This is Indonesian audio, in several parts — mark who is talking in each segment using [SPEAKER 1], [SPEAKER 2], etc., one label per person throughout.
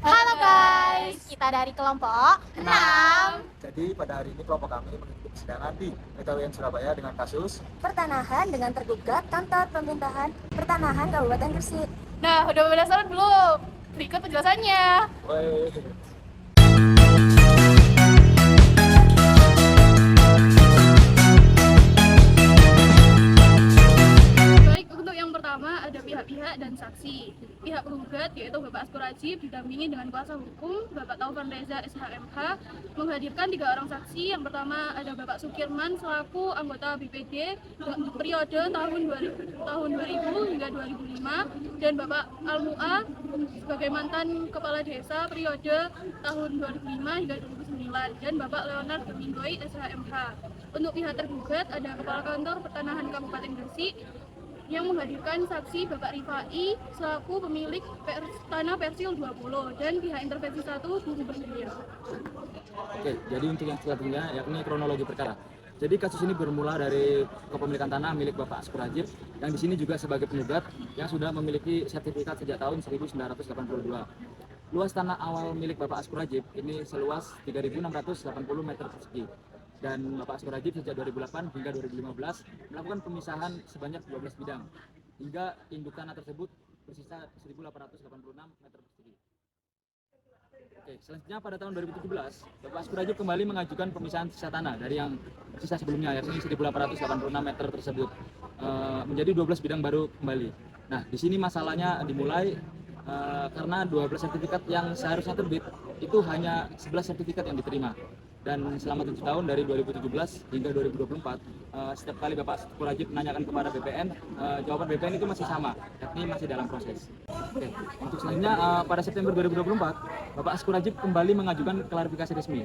[SPEAKER 1] Halo guys, kita dari kelompok 6.
[SPEAKER 2] Jadi pada hari ini kelompok kami mengikuti persidangan di PTWN Surabaya dengan kasus
[SPEAKER 3] pertanahan dengan tergugat kantor pemerintahan pertanahan Kabupaten Gresik.
[SPEAKER 1] Nah, udah penasaran belum? Berikut penjelasannya.
[SPEAKER 2] Woi.
[SPEAKER 1] Baik, untuk yang pertama ada pihak-pihak dan saksi. Pihak penggugat yaitu Bapak Askur Rajib didampingi dengan kuasa hukum Bapak Taufan Reza SHMH menghadirkan 3 orang saksi. Yang pertama ada Bapak Sukirman selaku anggota BPD periode tahun 2000 hingga 2005 dan Bapak Almua sebagai mantan kepala desa periode tahun 2005 hingga 2009 dan Bapak Leonard Dominggoy SHMH. Untuk pihak tergugat ada Kepala Kantor Pertanahan Kabupaten Gresik yang menghadirkan saksi Bapak Rifai selaku pemilik tanah Persil 20 dan pihak intervensi 1 Guru Bersedia.
[SPEAKER 2] Oke, jadi untuk yang selanjutnya yakni kronologi perkara. Jadi kasus ini bermula dari kepemilikan tanah milik Bapak Askur Rajib yang di sini juga sebagai penggugat yang sudah memiliki sertifikat sejak tahun 1982. Luas tanah awal milik Bapak Askur Rajib ini seluas 3.680 meter persegi. Dan Bapak Askur Rajib sejak 2008 hingga 2015 melakukan pemisahan sebanyak 12 bidang hingga induk tanah tersebut bersisa 1.886 meter persegi. Oke, selanjutnya pada tahun 2017 Bapak Askur Rajib kembali mengajukan pemisahan sisa tanah dari yang sisa sebelumnya yakni 1.886 meter tersebut menjadi 12 bidang baru kembali. Nah, di sini masalahnya dimulai karena 12 sertifikat yang seharusnya terbit itu hanya 11 sertifikat yang diterima. Dan selama 7 tahun dari 2017 hingga 2024 setiap kali Bapak Askur Rajib menanyakan kepada BPN, jawaban BPN itu masih sama, yakni masih dalam proses. Oke, untuk selanjutnya pada September 2024 Bapak Askur Rajib kembali mengajukan klarifikasi resmi.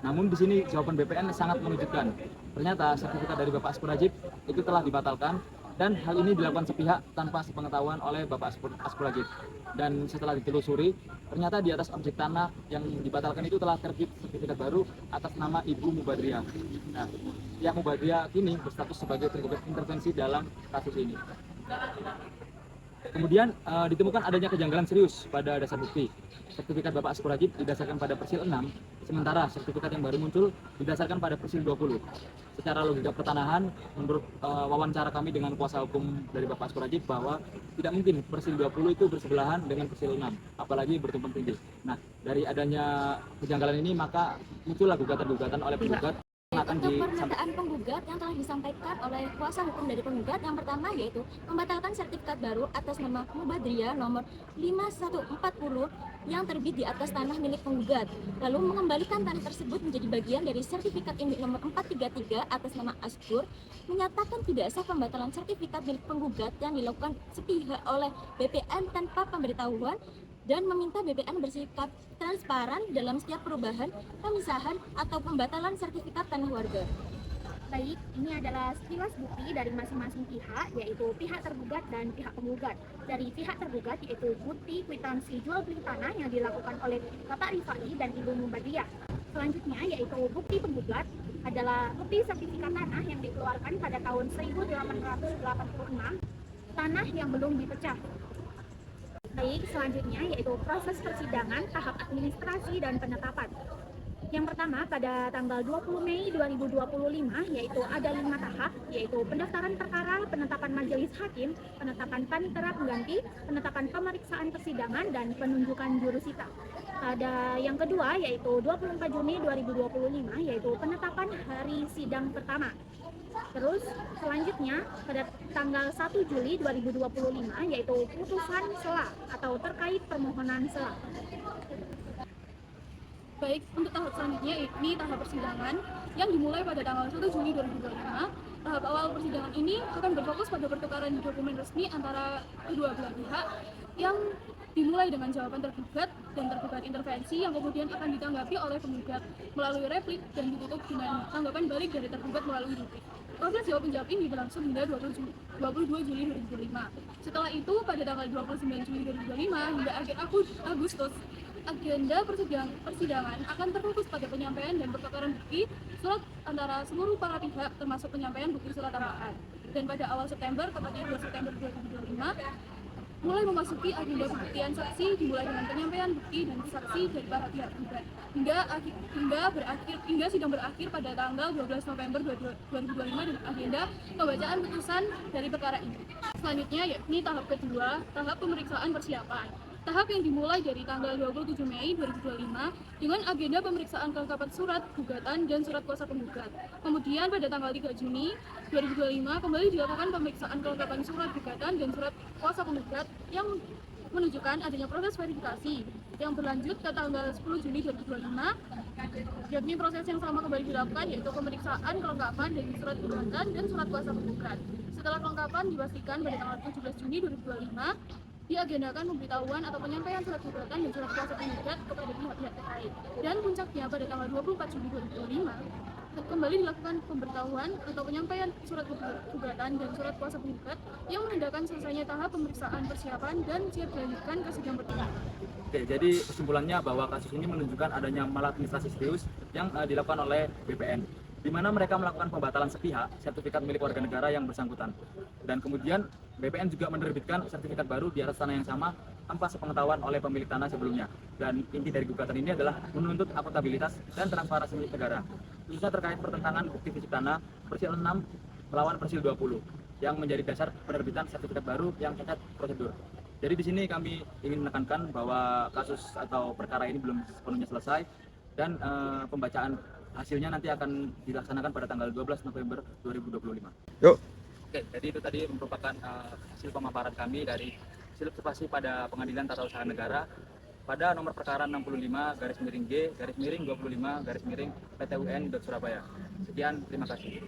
[SPEAKER 2] Namun di sini jawaban BPN sangat mengejutkan. Ternyata sertifikat dari Bapak Askur Rajib itu telah dibatalkan dan hal ini dilakukan sepihak tanpa sepengetahuan oleh Bapak Askur Rajib. Dan setelah ditelusuri, ternyata di atas objek tanah yang dibatalkan itu telah terbit sertifikat baru atas nama Ibu Mubadriah. Nah, pihak Mubadriah kini berstatus sebagai tergugat intervensi dalam kasus ini. Kemudian ditemukan adanya kejanggalan serius pada dasar bukti. Sertifikat Bapak Askur Rajib didasarkan pada Persil 6, sementara sertifikat yang baru muncul didasarkan pada Persil 20. Secara logika pertanahan, menurut wawancara kami dengan kuasa hukum dari Bapak Askur Rajib bahwa tidak mungkin Persil 20 itu bersebelahan dengan Persil 6, apalagi bertumpang tindih. Nah, dari adanya kejanggalan ini maka muncullah gugatan-gugatan oleh penggugat.
[SPEAKER 3] Untuk permintaan penggugat yang telah disampaikan oleh kuasa hukum dari penggugat, yang pertama yaitu membatalkan sertifikat baru atas nama Mubadriah nomor 5140 yang terbit di atas tanah milik penggugat, lalu mengembalikan tanah tersebut menjadi bagian dari sertifikat induk nomor 433 atas nama Askur, menyatakan tidak sah pembatalan sertifikat milik penggugat yang dilakukan sepihak oleh BPN tanpa pemberitahuan, dan meminta BPN bersikap transparan dalam setiap perubahan, pemisahan, atau pembatalan sertifikat tanah warga.
[SPEAKER 4] Baik, ini adalah sekilas bukti dari masing-masing pihak, yaitu pihak tergugat dan pihak penggugat. Dari pihak tergugat yaitu bukti kwitansi jual beli tanah yang dilakukan oleh Bapak Rifai dan Ibu Mubadriah. Selanjutnya yaitu bukti penggugat adalah bukti sertifikat tanah yang dikeluarkan pada tahun 1886, tanah yang belum dipecah. Baik, selanjutnya yaitu proses persidangan tahap administrasi dan penetapan. Yang pertama pada tanggal 20 Mei 2025 yaitu ada 5 tahap, yaitu pendaftaran perkara, penetapan majelis hakim, penetapan panitera pengganti, penetapan pemeriksaan persidangan, dan penunjukan jurusita. Pada yang kedua yaitu 24 Juni 2025 yaitu penetapan hari sidang pertama. Terus selanjutnya pada tanggal 1 Juli 2025 yaitu putusan sela atau terkait permohonan sela.
[SPEAKER 1] Baik, untuk tahap selanjutnya ini tahap persidangan yang dimulai pada tanggal 1 Juni 2025. Tahap awal persidangan ini akan berfokus pada pertukaran dokumen resmi antara kedua belah pihak yang dimulai dengan jawaban tergugat dan tergugat intervensi yang kemudian akan ditanggapi oleh penggugat melalui replik dan ditutup dengan tanggapan balik dari tergugat melalui replik. Proses jawab menjawab ini berlangsung hingga 22 Juli 2025. Setelah itu pada tanggal 29 Juli 2025 hingga akhir Agustus, agenda persidangan akan terfokus pada penyampaian dan pertukaran bukti surat antara seluruh para pihak termasuk penyampaian bukti surat tambahan. Dan pada awal September, tepatnya 2 September 2025, mulai memasuki agenda pembuktian saksi dimulai dengan penyampaian bukti dan saksi dari para pihak tergugat hingga sidang berakhir pada tanggal 12 November 2025 dengan agenda pembacaan putusan dari perkara ini. Selanjutnya yakni tahap kedua, tahap pemeriksaan persiapan. Tahap yang dimulai dari tanggal 27 Mei 2025 dengan agenda pemeriksaan kelengkapan surat gugatan dan surat kuasa penggugat. Kemudian pada tanggal 3 Juni 2025 kembali dilakukan pemeriksaan kelengkapan surat gugatan dan surat kuasa penggugat yang menunjukkan adanya proses verifikasi yang berlanjut ke tanggal 10 Juni 2025, yakni proses yang sama kembali dilakukan yaitu pemeriksaan kelengkapan dari surat gugatan dan surat kuasa penggugat. Setelah kelengkapan dipastikan pada tanggal 17 Juni 2025 diagendakan pemberitahuan atau penyampaian surat gugatan dan surat kuasa penggugat kepada pihak-pihak terkait. Dan puncaknya pada tanggal 24 Juni 2025 kembali dilakukan pemberitahuan atau penyampaian surat gugatan dan surat kuasa penggugat yang menandakan selesainya tahap pemeriksaan persiapan dan siap dilanjutkan ke sidang pertama.
[SPEAKER 2] Oke, jadi kesimpulannya bahwa kasus ini menunjukkan adanya maladministrasi serius yang dilakukan oleh BPN, di mana mereka melakukan pembatalan sepihak sertifikat milik warga negara yang bersangkutan. Dan kemudian BPN juga menerbitkan sertifikat baru di atas tanah yang sama tanpa sepengetahuan oleh pemilik tanah sebelumnya. Dan inti dari gugatan ini adalah menuntut akuntabilitas dan transparansi milik negara, khususnya terkait pertentangan bukti fisik tanah Persil 6 melawan Persil 20 yang menjadi dasar penerbitan sertifikat baru yang cacat prosedur. Jadi di sini kami ingin menekankan bahwa kasus atau perkara ini belum sepenuhnya selesai dan pembacaan hasilnya nanti akan dilaksanakan pada tanggal 12 November 2025.
[SPEAKER 5] Yuk.
[SPEAKER 2] Oke, jadi itu tadi merupakan hasil pemaparan kami dari hasil observasi pada Pengadilan Tata Usaha Negara pada nomor perkara 65/G/25/PT UN Surabaya. Sekian, terima kasih.